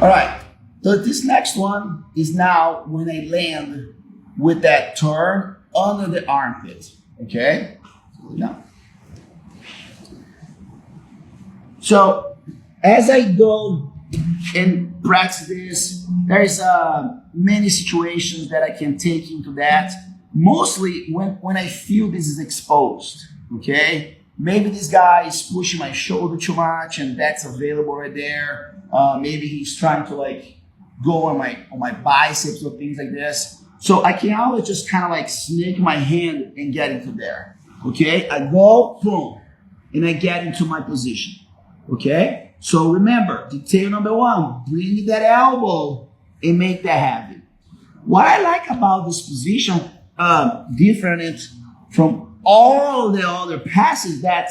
All right, so this next one is now when I land with that turn under the armpit, okay? Now, so as I go and practice this, there's many situations that I can take into that. Mostly when I feel this is exposed, okay? Maybe this guy is pushing my shoulder too much and that's available right there. Maybe he's trying to like go on my biceps or things like this. So I can always just kind of like snake my hand and get into there, okay? I go, boom, and I get into my position, okay? So remember, detail number one, bring that elbow and make that happen. What I like about this position, different from all the other passes, that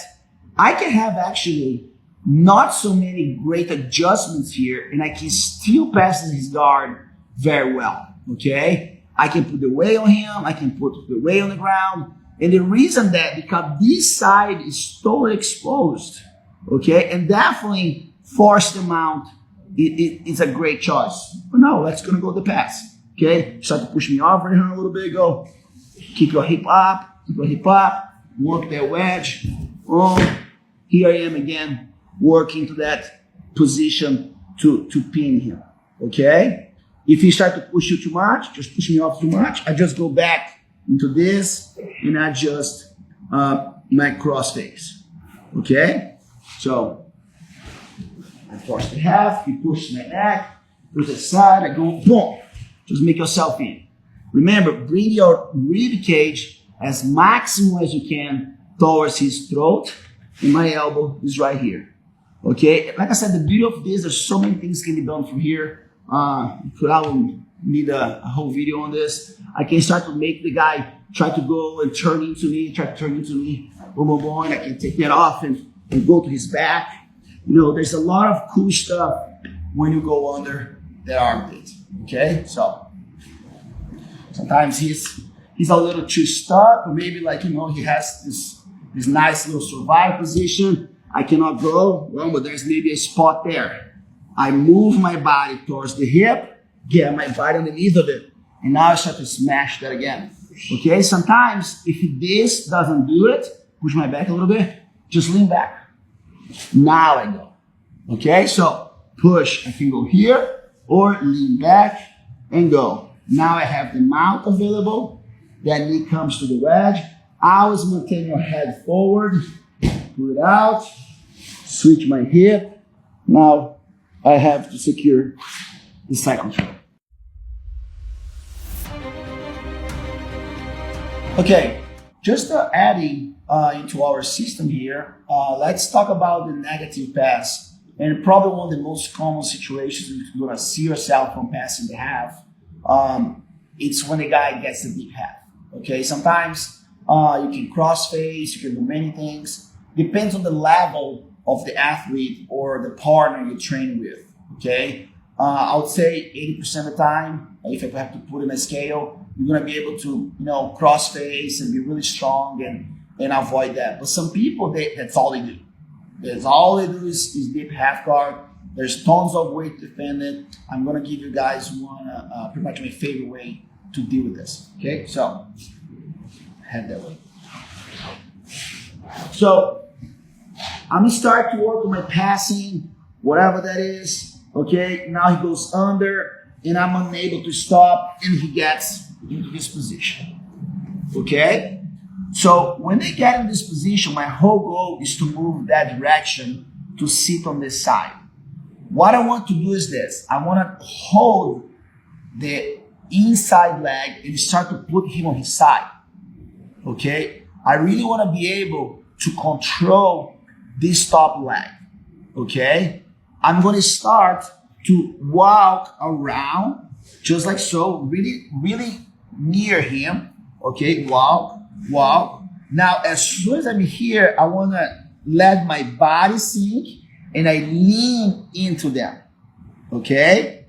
I can have actually not so many great adjustments here, and I can still pass his guard very well, okay? I can put the weight on him, I can put the weight on the ground, and the reason that, because this side is totally exposed, okay? And definitely force the mount, it's a great choice. But no, let's gonna go the pass, okay? Start to push me over here a little bit, go. Keep your hip up, work that wedge. Oh, here I am again, working to that position to pin him, okay? If he start to push you too much, just push me off too much, I just go back into this and adjust my cross face, okay? So I force the half, he pushes my neck, to the side, I go boom, just make yourself in. Remember, bring your rib cage as maximum as you can towards his throat, and my elbow is right here. Okay, like I said, the beauty of this, there's so many things can be done from here. I will need a whole video on this. I can start to make the guy try to go and turn into me, boom, boom, boom, and I can take that off and go to his back. You know, there's a lot of cool stuff when you go under the armpit, okay? So sometimes he's a little too stuck, or maybe like, you know, he has this nice little survive position. I cannot go, well, but there's maybe a spot there. I move my body towards the hip, get my body underneath of it, and now I start to smash that again. Okay, sometimes if this doesn't do it, push my back a little bit, just lean back. Now I go. Okay, so push, I can go here, or lean back and go. Now I have the mount available, that knee comes to the wedge. Always maintain your head forward, pull it out, switch my hip. Now I have to secure the side control. Okay, just adding into our system here, let's talk about the negative pass. And probably one of the most common situations you're gonna see yourself from passing the half, it's when the guy gets the deep half. Okay, sometimes you can cross face, you can do many things. Depends on the level of the athlete or the partner you train with. Okay, I would say 80% of the time, if I have to put in a scale, you're gonna be able to, you know, cross face and be really strong and avoid that. But some people, that's all they do. That's all they do is deep half guard. There's tons of way to defend it. I'm gonna give you guys one pretty much my favorite way to deal with this. Okay, so head that way. So I'm gonna start to work on my passing, whatever that is. Okay, now he goes under, and I'm unable to stop, and he gets into this position. Okay, so when they get in this position, my whole goal is to move that direction to sit on this side. What I want to do is this: I want to hold the inside leg and start to put him on his side. Okay, I really want to be able to control this top leg. Okay, I'm going to start to walk around just like so, really near him. Okay, walk. Now, as soon as I'm here, I want to let my body sink and I lean into them. Okay,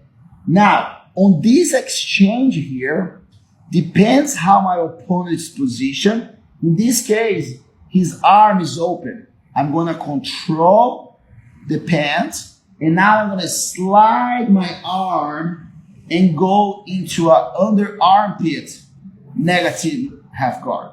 now on this exchange here, depends how my opponent is positioned. In this case, his arm is open. I'm gonna control the pants And now I'm gonna slide my arm and go into an under armpit negative half guard.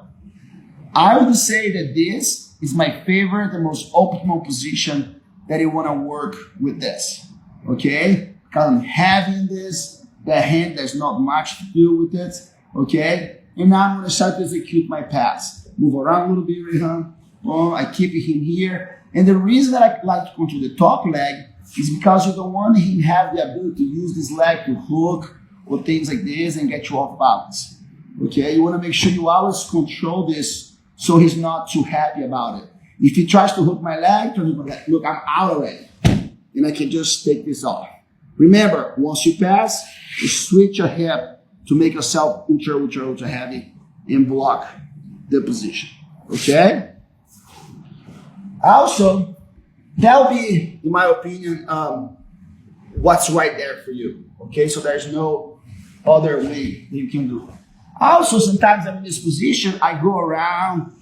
I would say that this is my favorite and most optimal position that you wanna work with this, okay? Because I'm heavy in this, the hand, there's not much to do with it, okay? And now I'm gonna start to execute my pass. Move around a little bit, Rehan. Oh, I keep him here. And the reason that I like to control the top leg is because you don't want him to have the ability to use this leg to hook or things like this and get you off balance. Okay, you want to make sure you always control this so he's not too happy about it. If he tries to hook my leg, look, I'm out already. And I can just take this off. Remember, once you pass, you switch your hip to make yourself ultra heavy and block the position. Okay? Also, that'll be, in my opinion, what's right there for you. Okay, so there's no other way that you can do it. Also, sometimes I'm in this position, I go around,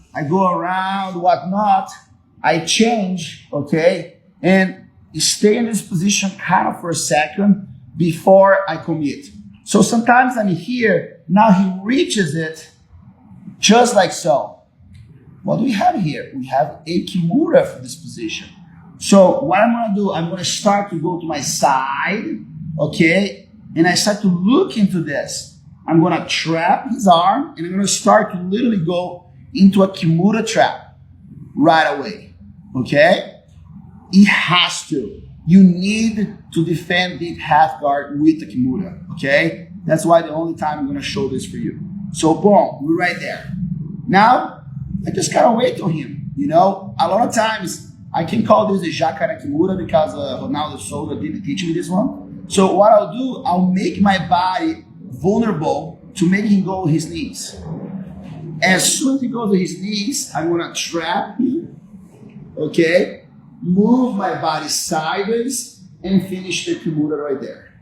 whatnot, I change, okay, and stay in this position kind of for a second before I commit. So sometimes I'm here, now he reaches it just like so. What do we have here? We have a kimura for this position. So what I'm gonna do, I'm gonna start to go to my side, okay? And I start to look into this. I'm gonna trap his arm and I'm gonna start to literally go into a kimura trap right away, okay? It has to. You need to defend the half guard with the kimura, okay? That's why the only time I'm gonna show this for you. So boom, we're right there. Now, I just gotta wait on him, you know? A lot of times, I can call this a Jacaré Kimura because Ronaldo Souza didn't teach me this one. So what I'll do, I'll make my body vulnerable to make him go to his knees. As soon as he goes to his knees, I'm gonna trap him, okay? Move my body sideways and finish the Kimura right there,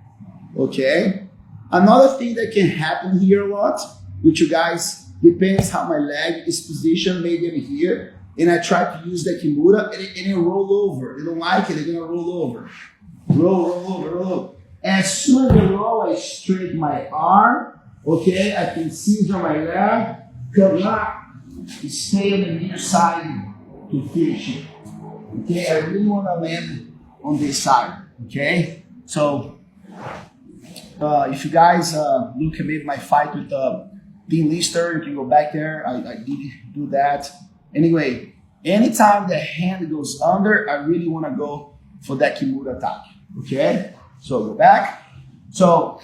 okay? Another thing that can happen here a lot, with you guys, depends how my leg is positioned, maybe I'm here, and I try to use the kimura and it roll over. They don't like it, they're gonna roll over. Roll over. As soon as I roll, I straighten my arm, okay? I can seize on my leg, come up, stay on the near side to finish it. Okay, I really wanna land on this side, okay? So, if you guys look at maybe my fight with Dean Lister, you can go back there. I did do that. Anyway, anytime the hand goes under, I really want to go for that kimura attack. Okay? So go back. So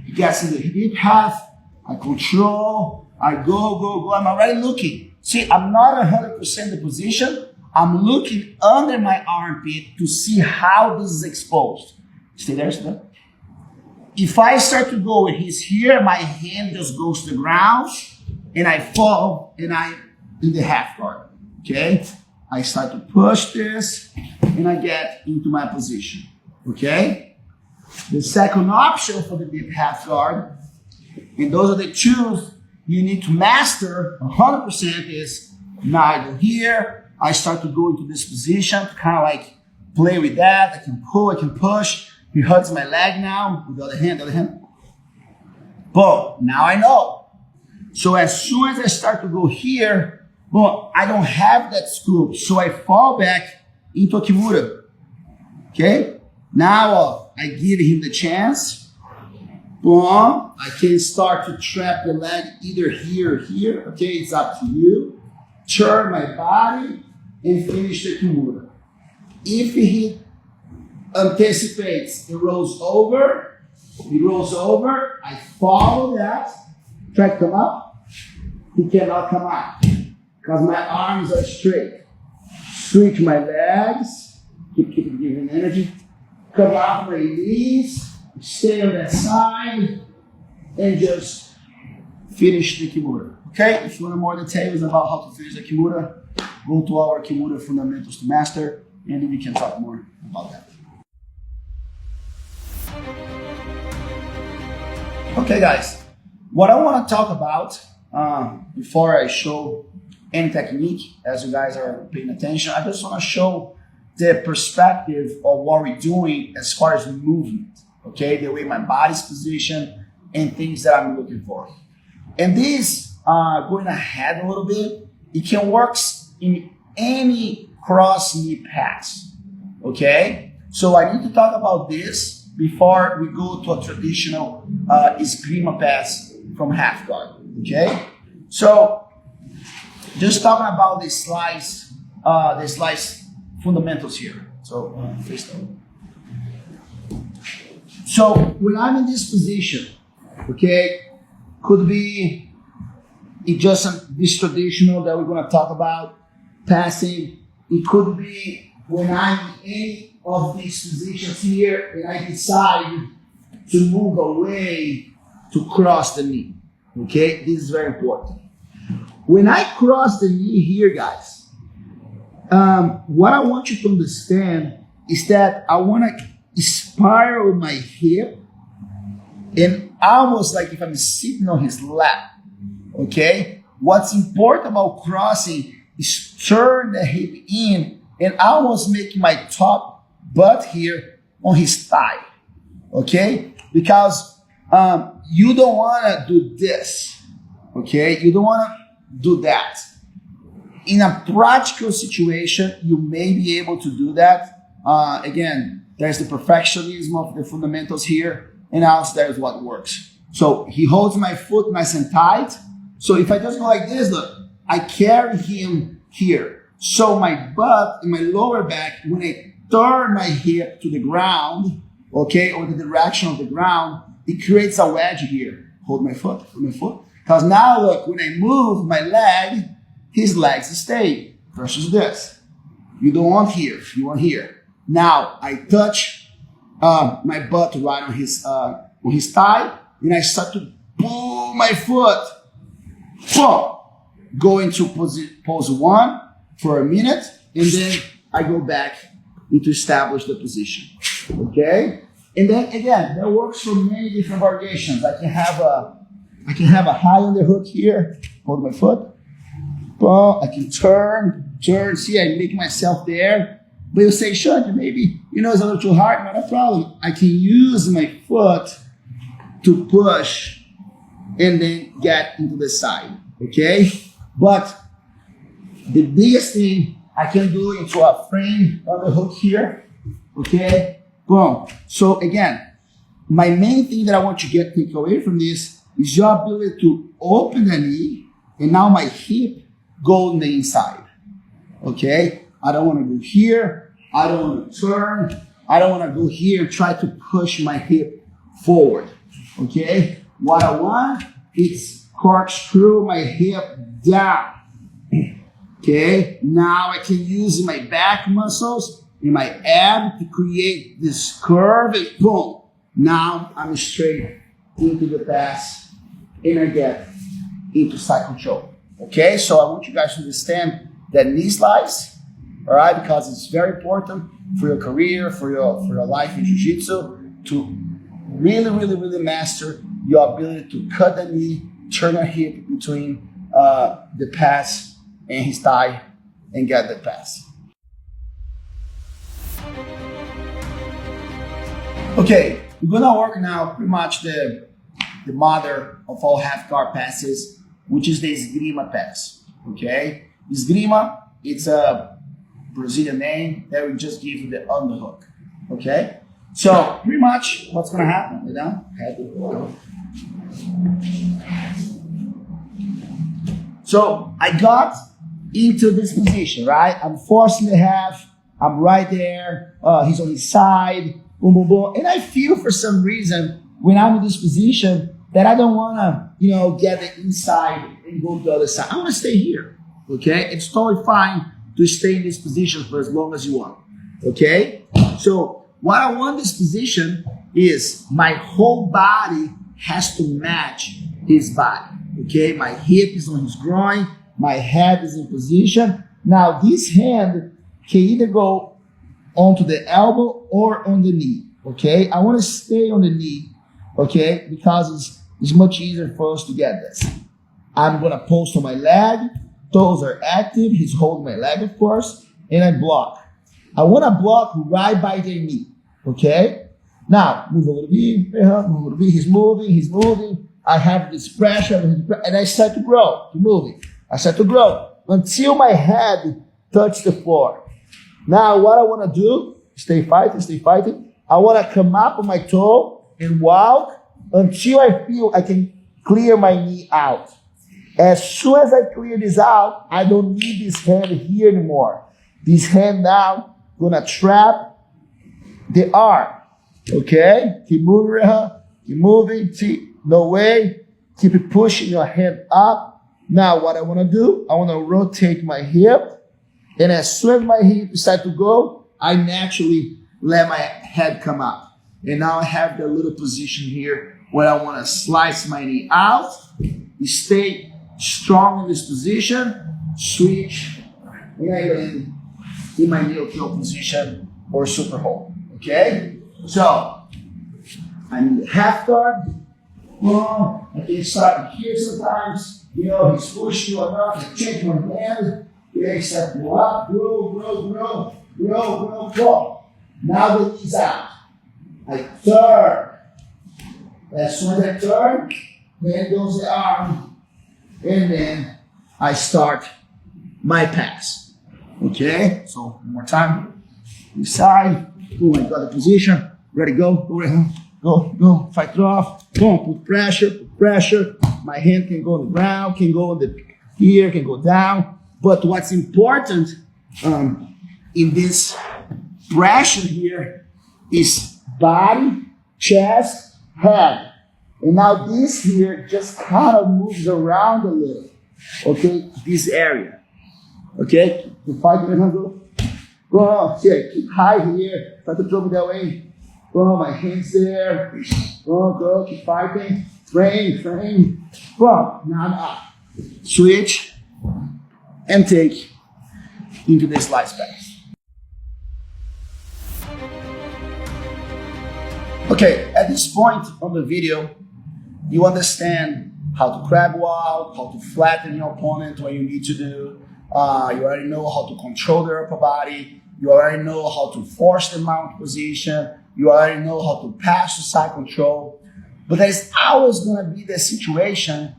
he gets in the hip half. I control. I go. I'm already looking. See, I'm not 100% the position. I'm looking under my armpit to see how this is exposed. Stay there, stay there. If I start to go and he's here, my hand just goes to the ground and I fall and I'm in the half guard, okay? I start to push this and I get into my position, okay? The second option for the deep half guard, and those are the two you need to master 100% is now I go here, I start to go into this position to kind of like play with that. I can pull, I can push. He hugs my leg now with the other hand, Boom, now I know. So as soon as I start to go here, boom, I don't have that scoop. So I fall back into a kimura. Okay? Now I give him the chance. Boom, I can start to trap the leg either here or here. Okay, it's up to you. Turn my body and finish the kimura. If he anticipates, it rolls over, I follow that, try to come up, he cannot come up, because my arms are straight. Switch my legs, keep giving energy, come up, release, stay on that side, and just finish the kimura. Okay, if you want more details about how to finish the kimura, go to our Kimura Fundamentals to Master, and then we can talk more about that. Okay guys, what I want to talk about before I show any technique, as you guys are paying attention, I just want to show the perspective of what we're doing as far as movement, okay? The way my body's positioned and things that I'm looking for. And this, going ahead a little bit, it can work in any cross knee pass, okay? So I need to talk about this before we go to a traditional Esgrima pass from half guard, okay? So just talking about the slice fundamentals here. So so when I'm in this position, okay, could be it just this traditional that we're going to talk about, passing. It could be when I'm in any of these positions here and I decide to move away to cross the knee. Okay, this is very important. When I cross the knee here, guys, what I want you to understand is that I want to spiral my hip and almost like if I'm sitting on his lap. Okay, what's important about crossing is turn the hip in and almost make my top butt here on his thigh. Okay, because you don't want to do this. Okay, you don't want to do that. In a practical situation, you may be able to do that. Again, there's the perfectionism of the fundamentals here, and also there's what works. So he holds my foot nice and tight. So if I just go like this, look, I carry him here. So my butt and my lower back, when I turn my hip to the ground, okay, or the direction of the ground, it creates a wedge here. Hold my foot. Because now look, when I move my leg, his legs stay versus this. You don't want here, you want here. Now I touch my butt right on his thigh, and I start to pull my foot. Boom! Go into pose one for a minute, and then I go back to establish the position. Okay? And then again, that works for many different variations. I can have a high underhook here, hold my foot. Boom, I can turn, see, I make myself there. But you say, Xande, maybe, it's a little too hard, not a problem. I can use my foot to push and then get into the side, okay? But the biggest thing I can do into a frame underhook here, okay? Boom. So again, my main thing that I want you to take away from this is your ability to open the knee, and now my hip go on the inside, okay? I don't want to go here. I don't want to turn. I don't want to go here and try to push my hip forward, okay? What I want is corkscrew my hip down, okay? Now I can use my back muscles and my ab to create this curve and boom. Now I'm straight into the pass and I get into side control. Okay, so I want you guys to understand that knee slice, all right, because it's very important for your career, for your life in jiu-jitsu, to really master your ability to cut the knee, turn a hip between the pass and his thigh and get the pass. Okay, we're gonna work now pretty much the mother of all half guard passes, which is the Esgrima pass, okay? Esgrima, it's a Brazilian name that we just give you the underhook, okay? So pretty much what's gonna happen, you know? So I got into this position, right? I'm forcing the half, I'm right there, he's on his side, boom, boom, boom. And I feel for some reason when I'm in this position that I don't want to, get the inside and go to the other side. I want to stay here, okay? It's totally fine to stay in this position for as long as you want, okay? So what I want this position is my whole body has to match his body, okay? My hip is on his groin, my head is in position. Now this hand can either go onto the elbow or on the knee, okay? I want to stay on the knee, okay? Because it's much easier for us to get this. I'm going to post on my leg. Toes are active. He's holding my leg, of course. And I block. I want to block right by their knee. Okay? Now, move a little bit, move a little bit. He's moving. I have this pressure, and I start to grow, moving. I start to grow until my head touches the floor. Now, what I want to do, stay fighting. I want to come up on my toe and walk until I feel I can clear my knee out. As soon as I clear this out, I don't need this hand here anymore. This hand now gonna trap the arm. Okay? Keep moving. See, no way. Keep pushing your hand up. Now, what I want to do, I want to rotate my hip. And as soon as my hip starts to go, I naturally let my head come up. And now I have the little position here where I want to slice my knee out. Stay strong in this position. Switch. And I land in my neutral position or super hold. Okay? So, I need a half guard. Well, I can start here sometimes. He's pushing you enough to change my hand. Okay, start to go up, grow. Now the knees out. I turn. As soon as I turn, then goes the arm. And then I start my pass. Okay, so one more time. Inside. Oh, I got the position. Ready, go. Go. Fight it off. Boom, put pressure. My hand can go on the ground, can go on here, can go down. But what's important in this pressure here is body, chest, head. And now this here just kind of moves around a little. Okay, this area. Okay, the fight, go. Okay, keep high here. Try to throw me that way. Go, my hands there. Go, keep fighting. Frame. Go, now up. Switch and take into the slice pass. Okay, at this point on the video, you understand how to crab walk, how to flatten your opponent when you need to do. You already know how to control their upper body. You already know how to force the mount position. You already know how to pass to side control. But there's always going to be the situation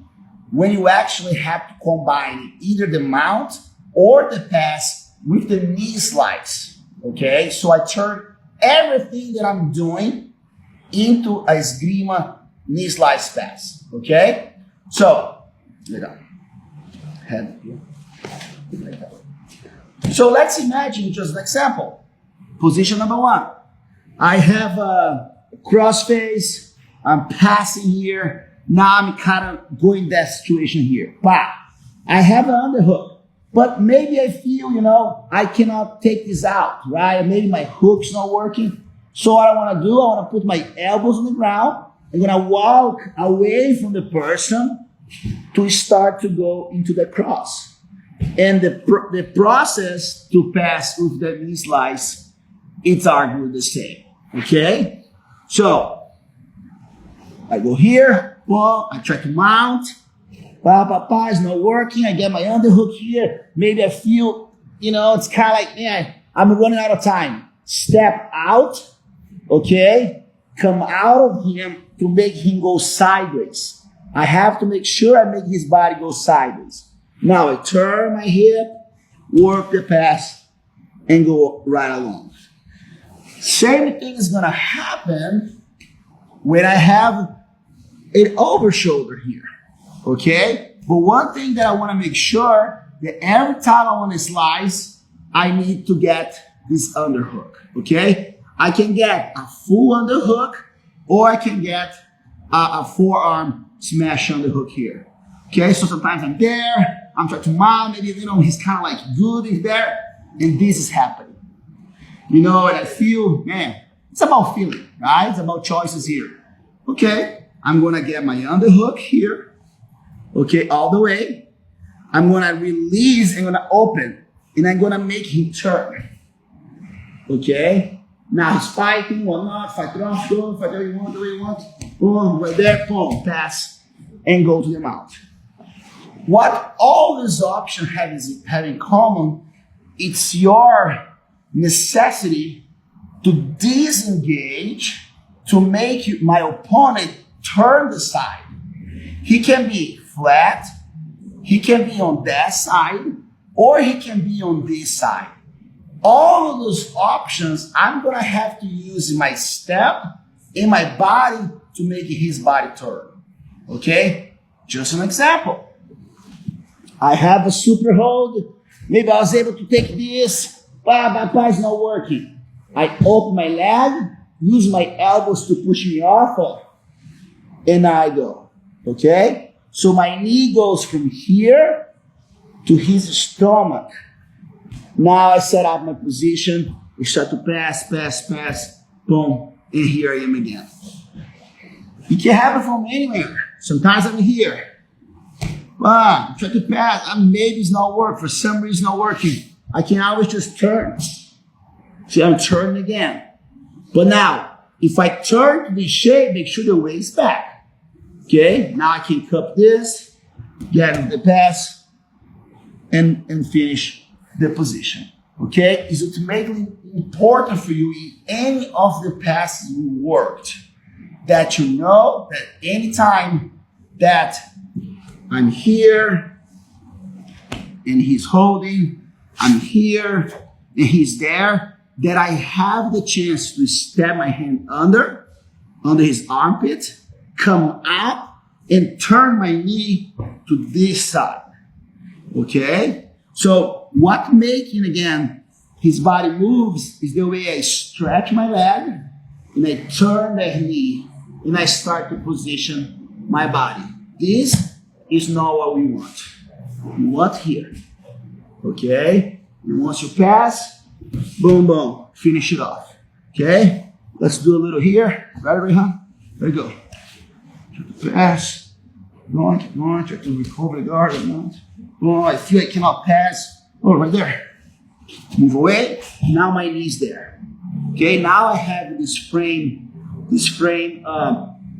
when you actually have to combine either the mount or the pass with the knee slice. Okay, so I turn everything that I'm doing into a Esgrima knee slice pass. Okay, so head here. So let's imagine just an example. Position number one. I have a cross face. I'm passing here. Now I'm kind of going that situation here. But I have an underhook. But maybe I feel, I cannot take this out, right? Maybe my hook's not working. So what I want to do, I want to put my elbows on the ground. I'm going to walk away from the person to start to go into the cross. And the process to pass with the knee slice, it's arguably the same. Okay? So, I go here, well, I try to mount, it's not working, I get my underhook here, maybe I feel, it's kind of like, I'm running out of time. Step out, okay, come out of him to make him go sideways. I have to make sure I make his body go sideways. Now I turn my hip, work the pass, and go right along. Same thing is gonna happen when I have an over shoulder here, okay? But one thing that I want to make sure that every time I want to slice, I need to get this underhook, okay? I can get a full underhook, or I can get a forearm smash underhook here, okay? So sometimes I'm there, I'm trying to mount, maybe, he's kind of like good in there, and this is happening. And I feel, it's about feeling, right? It's about choices here. Okay. I'm going to get my underhook here, okay, all the way. I'm going to release and going to open, and I'm going to make him turn, okay? Now he's fighting, or not, fight it off, go, fight the way you want, boom, right there, boom, pass, and go to the mount. What all these options have in common, it's your necessity to disengage to make my opponent turn the side. He can be flat, he can be on that side, or he can be on this side. All of those options, I'm gonna have to use my step and my body to make his body turn. Okay? Just an example. I have a super hold. Maybe I was able to take this, but it's not working. I open my leg, use my elbows to push me off, and I go. Okay? So my knee goes from here to his stomach. Now I set up my position, I start to pass, boom, and here I am again. It can happen from anywhere. Sometimes I'm here. I try to pass, maybe it's not working, for some reason it's not working. I can always just turn. See, I'm turning again. But now, if I turn to this shape, make sure the waist back. Okay, now I can cup this, get the pass, and finish the position. Okay, it's ultimately important for you in any of the passes you worked that you know that anytime that I'm here and he's holding, I'm here and he's there, that I have the chance to step my hand under his armpit, come up and turn my knee to this side. Okay? So what making, again, his body moves is the way I stretch my leg and I turn that knee and I start to position my body. This is not what we want. We want here. Okay? And once you pass, boom, boom, finish it off. Okay? Let's do a little here. Right, Rehan? There you go. Try to pass. Going, try to recover the guard. Oh, I feel I cannot pass. Oh, right there. Move away. Now my knee's there. Okay, now I have this frame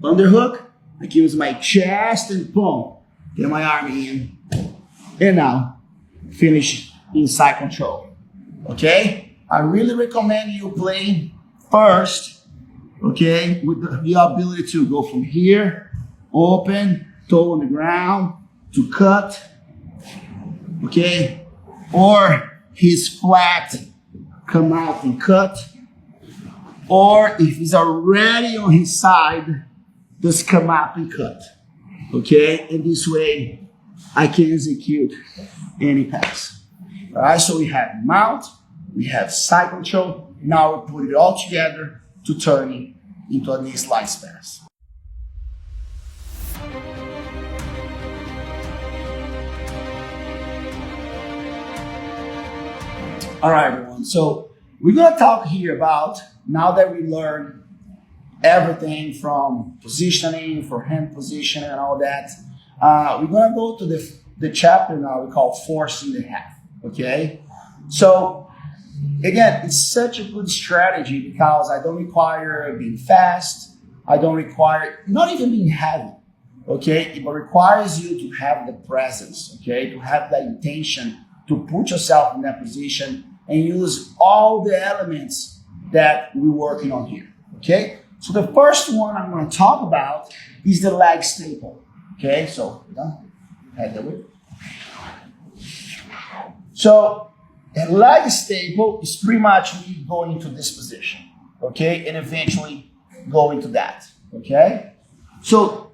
underhook. I can use my chest and boom, get my arm in. And now, finish inside control. Okay? I really recommend you play first, okay, with the ability to go from here, open, toe on the ground, to cut, okay? Or he's flat, come out and cut. Or if he's already on his side, just come up and cut, okay? And this way, I can execute any pass. All right, so we have mount, we have side control. Now we put it all together to turn it into a knee slice pass. All right, everyone. So we're going to talk here about, now that we learn everything from positioning, for hand position and all that, we're going to go to the chapter now we call forcing the half, okay? So, again, it's such a good strategy because I don't require being fast, I don't require, not even being heavy, okay? It requires you to have the presence, okay? To have the intention to put yourself in that position and use all the elements that we're working on here, okay? So the first one I'm going to talk about is the leg staple, okay? So, head that way. So, a leg staple is pretty much me going into this position, okay? And eventually go into that, okay? So,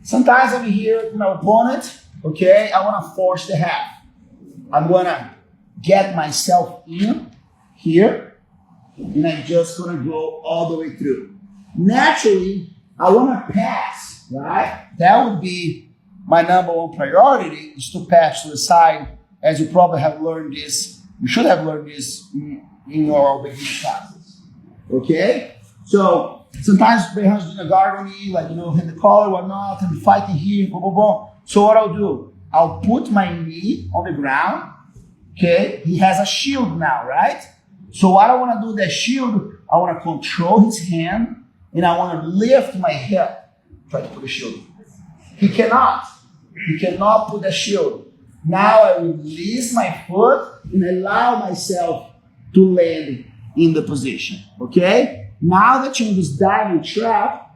sometimes I'm here with my opponent, okay? I want to force the half. I'm going to get myself in here, and I'm just going to go all the way through. Naturally, I want to pass, right? That would be my number one priority, is to pass to the side, as you probably have learned this. You should have learned this in your beginning classes, okay? So sometimes Rehan's doing a guard on me, like, hit the collar, whatnot, and fighting here, boom, boom, boom. So what I'll do, I'll put my knee on the ground, okay? He has a shield now, right? So what I want to do with that shield, I want to control his hand, and I want to lift my hip. Try to put the shield. He cannot put the shield. Now I release my foot and allow myself to land in the position, okay? Now that you're in this diamond trap,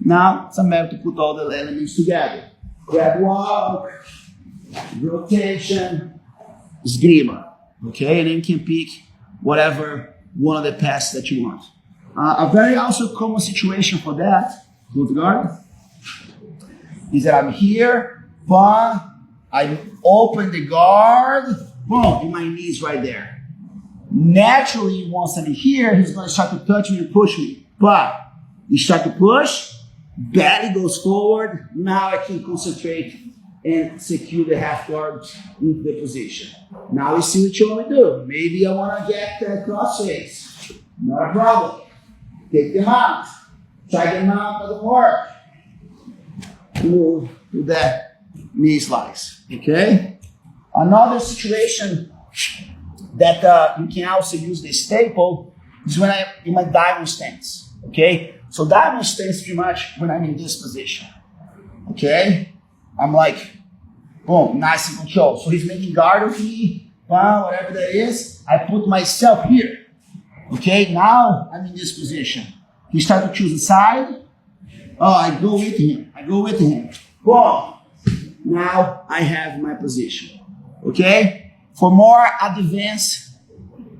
now it's a matter to put all the elements together. Grab walk, rotation, Esgrima, okay? And then you can pick whatever one of the passes that you want. A very also common situation for that, good guard, is that I'm here, but I open the guard, boom, and my knee's right there. Naturally, once I'm here, he's going to start to touch me and push me. But you start to push, belly goes forward. Now I can concentrate and secure the half guard into the position. Now we see what you want to do. Maybe I want to get cross face. Not a problem. Take them out. Try them out, doesn't work. We'll do that knee slice. Okay? Another situation that you can also use the staple is when I'm in my diamond stance. Okay? So diamond stance pretty much when I'm in this position. Okay? I'm like, boom, nice and control. So he's making guard of me, whatever that is. I put myself here. Okay, now I'm in this position. He starts to choose a side. Oh, I go with him. Boom. Now I have my position. Okay? For more advanced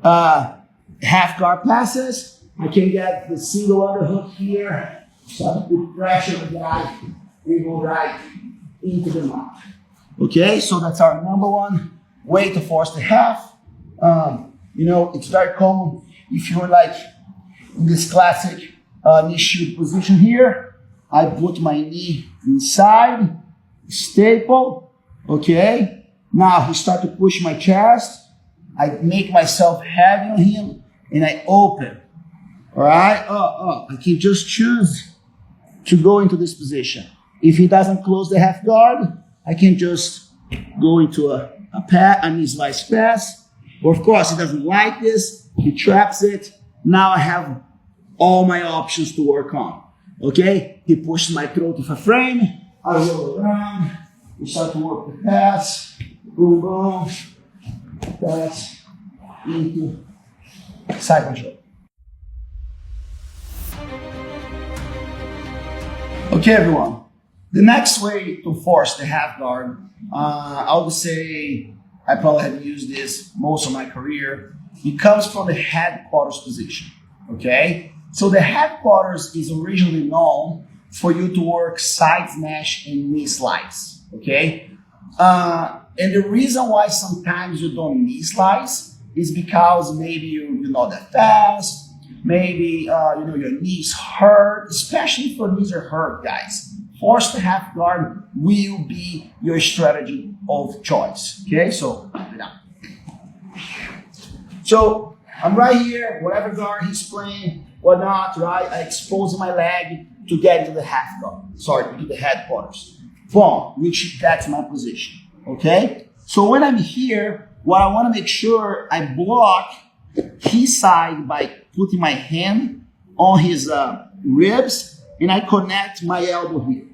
half guard passes, I can get the single underhook here. So I put pressure on the guy and go right into the mount. Okay, so that's our number one way to force the half. It's very common if you're like in this classic knee shield position here. I put my knee inside, staple, okay? Now he starts to push my chest. I make myself heavy on him and I open, all right? I can just choose to go into this position. If he doesn't close the half guard, I can just go into a knee slice pass. Or of course, he doesn't like this. He traps it. Now I have all my options to work on. Okay? He pushes my throat with a frame. I roll around. We start to work the pass. Boom, boom. Pass into side control. Okay, everyone. The next way to force the half guard, I would say I probably have used this most of my career. It comes from the headquarters position, okay? So the headquarters is originally known for you to work side smash and knee slice, okay? And the reason why sometimes you don't knee slice is because maybe you're not that fast, maybe your knees hurt, especially if your knees are hurt, guys. Force the half guard will be your strategy of choice. Okay, so I'm right here, whatever guard he's playing, whatnot, right? I expose my leg to get into the half guard. To the headquarters. Boom, which that's my position. Okay? So when I'm here, what I want to make sure I block his side by putting my hand on his ribs and I connect my elbow here.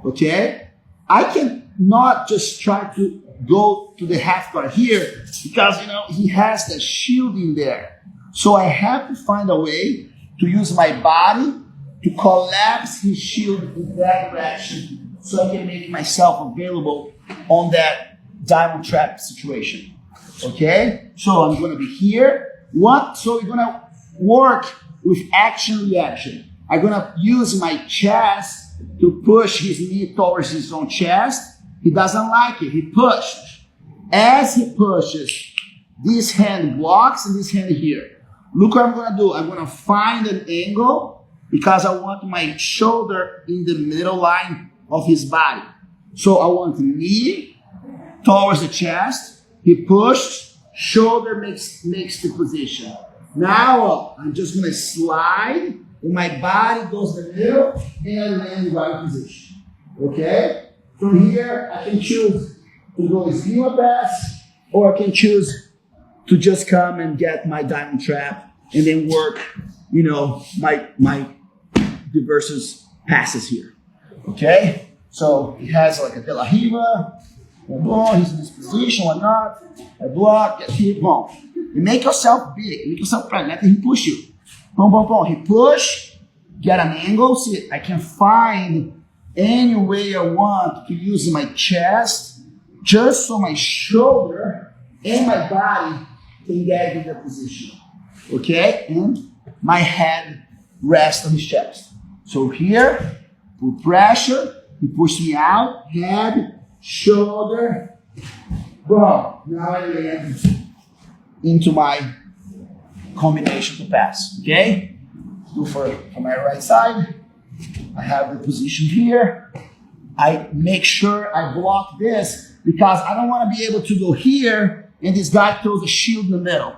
Okay? I can not just try to go to the half guard here because, he has the shield in there. So I have to find a way to use my body to collapse his shield in that direction so I can make myself available on that diamond trap situation. Okay? So I'm going to be here. So we're going to work with action-reaction. I'm going to use my chest to push his knee towards his own chest. He doesn't like it. He pushed. As he pushes, this hand blocks and this hand here. Look what I'm going to do. I'm going to find an angle because I want my shoulder in the middle line of his body. So I want the knee towards the chest. He pushed. Shoulder makes the position. Now I'm just going to slide. And my body goes in the middle and I land in the right position. Okay? From here, I can choose to go Esgrima pass, or I can choose to just come and get my diamond trap and then work, my diverse passes here. Okay? So he has like a De La Riva, boom, he's in this position, whatnot. I block, get hit, boom. And make yourself big. Make yourself pregnant. Let him push you. Boom, boom, boom. He push. Get an angle. See, I can find any way I want to use my chest just so my shoulder and my body can get in the position. Okay? And my head rests on his chest. So here, put pressure. He pushed me out. Head, shoulder. Boom. Now I land into my combination to pass. Okay? Do for my right side. I have the position here. I make sure I block this because I don't want to be able to go here and this guy throws a shield in the middle.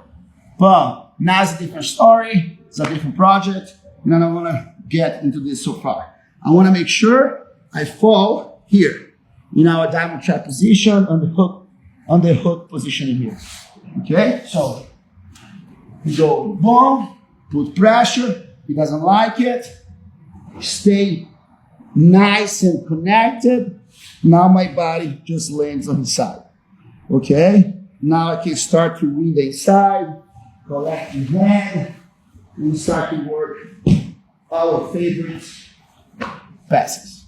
Boom. Now it's a different story. It's a different project. And I don't want to get into this so far. I want to make sure I fall here in our diamond trap position on the hook position in here. Okay? So we go boom, put pressure. He doesn't like it. Stay nice and connected. Now my body just lands on his side. Okay? Now I can start to win the inside, collect the hand, and start to work our favorite passes.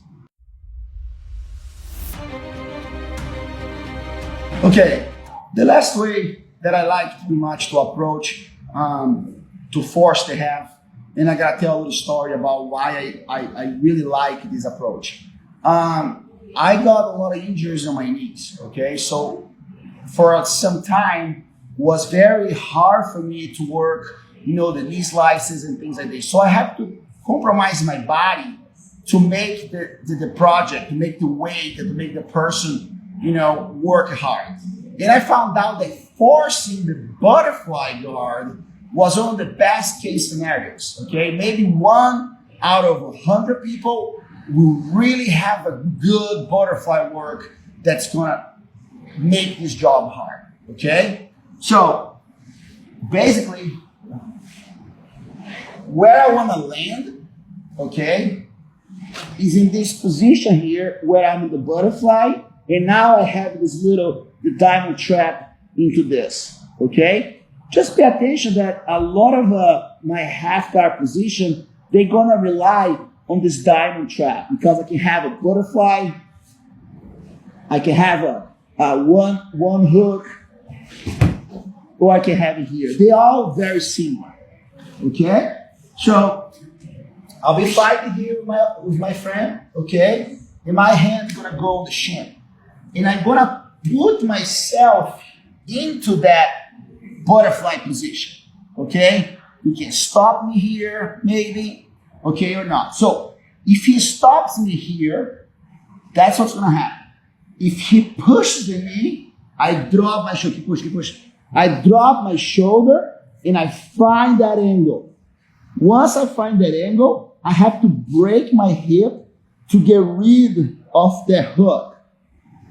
Okay, the last way that I like pretty much to approach to force the half, and I gotta tell a little story about why I really like this approach. I got a lot of injuries on my knees, okay? So for some time, was very hard for me to work, the knee slices and things like this. So I have to compromise my body to make the project, to make the weight, to make the person, work hard. And I found out that forcing the butterfly guard was one of the best case scenarios, okay? Maybe 1 out of 100 people will really have a good butterfly work that's gonna make this job hard, okay? So, basically, where I wanna land, okay, is in this position here where I'm in the butterfly, and now I have the diamond trap into this, okay? Just pay attention that a lot of my half guard position, they're gonna rely on this diamond trap because I can have a butterfly, I can have a one hook, or I can have it here. They're all very similar, okay? So I'll be fighting here with my friend, okay? And my hand's gonna go on the shin. And I'm gonna put myself into that butterfly position, okay? He can stop me here, maybe, okay, or not. So if he stops me here, that's what's gonna happen. If he pushes me, I drop my shoulder, keep push. I drop my shoulder and I find that angle. Once I find that angle, I have to break my hip to get rid of the hook.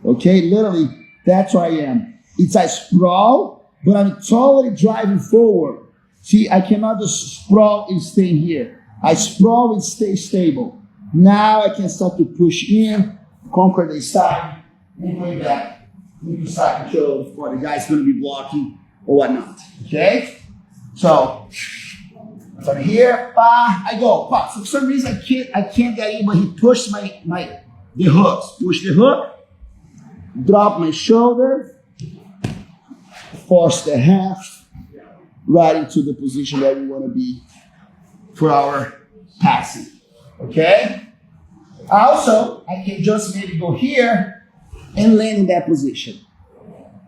Okay, literally, that's where I am. It's a sprawl, but I'm totally driving forward. See, I cannot just sprawl and stay here. I sprawl and stay stable. Now I can start to push in, conquer the side, and going back. You can start control for the guy's going to be blocking or whatnot. Okay? So, from here, I go. So for some reason I can't get in, but he pushed the hooks. Push the hook, drop my shoulder, force the half right into the position that we want to be for our passing. Okay? Also, I can just maybe go here and land in that position.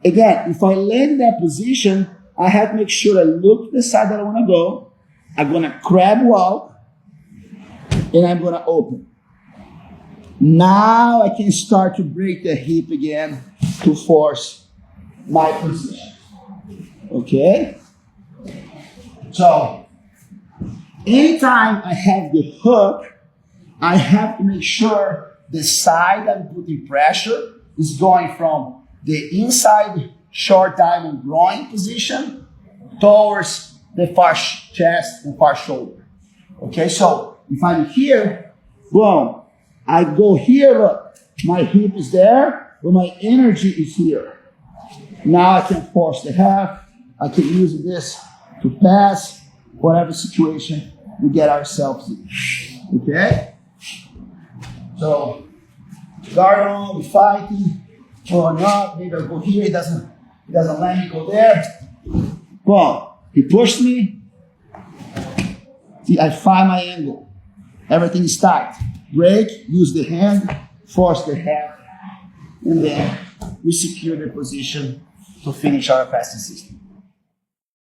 Again, if I land in that position, I have to make sure I look to the side that I want to go. I'm going to crab walk, and I'm going to open. Now I can start to break the hip again to force my position. Okay? So, anytime I have the hook, I have to make sure the side I'm putting pressure is going from the inside short diamond groin position towards the far chest and far shoulder. Okay, so if I'm here, boom, I go here, look, my hip is there, but my energy is here. Now I can force the half, I can use this to pass whatever situation we get ourselves in. Okay? So, guard on, we fighting, or not, maybe I'll go here, he doesn't let me go there. Boom, he pushed me. See, I find my angle. Everything is tight. Break, use the hand, force the head, and then we secure the position to finish our passing system.